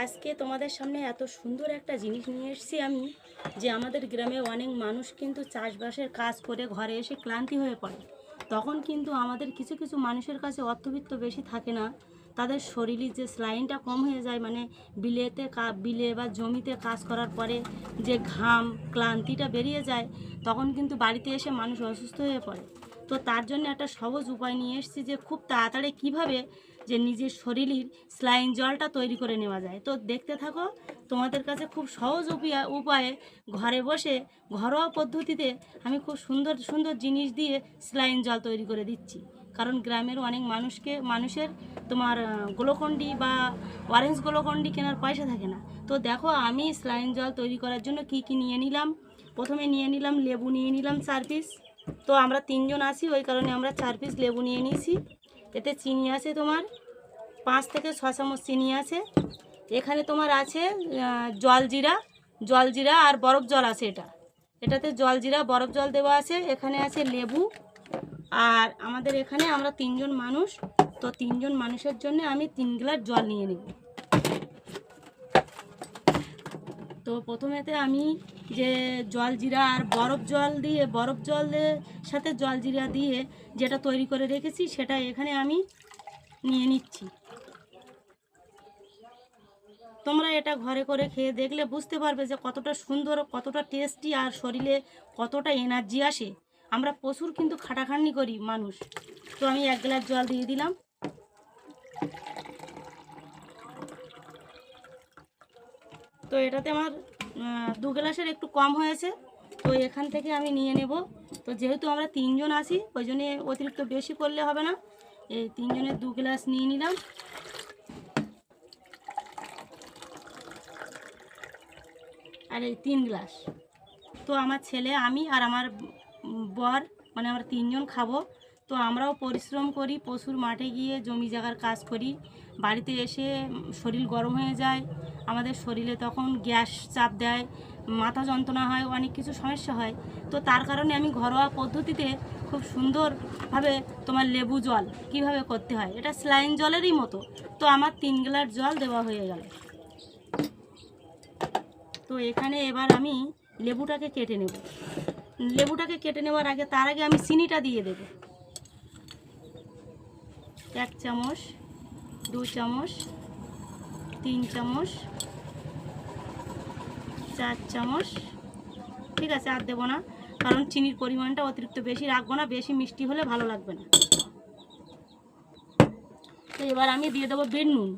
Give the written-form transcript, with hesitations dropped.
আজকে তোমাদের সামনে এত সুন্দর একটা জিনিস নিয়ে এসেছি আমি, যে আমাদের গ্রামে অনেক মানুষ কিন্তু চাষবাসের কাজ করে ঘরে এসে ক্লান্তি হয়ে পড়ে। তখন কিন্তু আমাদের কিছু কিছু মানুষের কাছে অর্থবিত্ত বেশি থাকে না, তাদের শরীরে যে স্লাইনটা কম হয়ে যায়, মানে বিলে বা জমিতে কাজ করার পরে যে ঘাম ক্লান্তিটা বেরিয়ে যায়, তখন কিন্তু বাড়িতে এসে মানুষ অসুস্থ হয়ে পড়ে। তো তার জন্য একটা সহজ উপায় নিয়ে এসেছি, যে খুব তাড়াতাড়ি কিভাবে যে নিজের শরীরের স্লাইন জলটা তৈরি করে নেওয়া যায়। তো দেখতে থাকো, তোমাদের কাছে খুব সহজ উপায়ে ঘরে বসে ঘরোয়া পদ্ধতিতে আমি খুব সুন্দর সুন্দর জিনিস দিয়ে স্লাইন জল তৈরি করে দিচ্ছি। কারণ গ্রামের অনেক মানুষের তোমার গ্লুকন্ডি বা অরেঞ্জ গ্লুকন্ডি কেনার পয়সা থাকে না। তো দেখো আমি স্লাইন জল তৈরি করার জন্য কি কি নিয়ে নিলাম। প্রথমে নিয়ে নিলাম লেবু, নিয়ে নিলাম 4 পিস। তো আমরা 3 জন আছি, ওই কারণে আমরা 4 পিস লেবু নিয়ে নিয়েছি। এতে চিনি আছে তোমার 5 থেকে 6 চামচ চিনি আছে। এখানে তোমার আছে জলজিরা আর বরফ জল আছে। এটাতে জলজিরা বরফ জল দেওয়া আছে। এখানে আছে লেবু। আর আমাদের এখানে আমরা 3 জন মানুষ, তো 3 জন মানুষের জন্য আমি 3 গ্লাস জল নিয়ে নেব। তো প্রথমেতে আমি যে জলজিরা আর বরফ জলের সাথে জলজিরা দিয়ে যেটা তৈরি করে রেখেছি, সেটা এখানে আমি নিয়ে নিচ্ছি। তোমরা এটা ঘরে করে খেয়ে দেখলে বুঝতে পারবে যে কতটা সুন্দর, কতটা টেস্টি, আর শরীরে কতটা এনার্জি আসে। আমরা প্রচুর কিন্তু খাটাখাটনি করি মানুষ। তো আমি 1 গ্লাস জল দিয়ে দিলাম। তো এটাতে আমার 2 গ্লাসের একটু কম হয়েছে, তো এখান থেকে আমি নিয়ে নেব। তো যেহেতু আমরা 3 জন আছি, ওই জন্যে অতিরিক্ত বেশি করলে হবে না। এই 3 জনের 2 গ্লাস নিয়ে নিলাম। আর এই 3 গ্লাস তো আমার ছেলে, আমি আর আমার বর, মানে আমরা 3 জন খাবো। তো আমরাও পরিশ্রম করি, পশুর মাঠে গিয়ে জমি জায়গার কাজ করি। বাড়িতে এসে শরীর গরম হয়ে যায়, আমাদের শরীরে তখন গ্যাস চাপ দেয়, মাথা যন্ত্রণা হয়, অনেক কিছু সমস্যা হয়। তো তার কারণে আমি ঘরোয়া পদ্ধতিতে খুব সুন্দরভাবে তোমার লেবু জল কিভাবে করতে হয়, এটা স্লাইন জলেরই মতো। তো আমার 3 গ্লাস জল দেওয়া হয়ে গেল। তো এখানে এবার আমি লেবুটাকে কেটে নেব। লেবুটাকে কেটে নেওয়ার আগে, তার আগে আমি চিনিটা দিয়ে দেব। 1 চামচ, 2 চামচ, 3 চামচ, 4 চামচ। ঠিক আছে, আর দেবো না, কারণ চিনির পরিমাণটা অতিরিক্ত বেশি রাখবো না, বেশি মিষ্টি হলে ভালো লাগবে না। তো এবার আমি দিয়ে দেবো বিট নুন।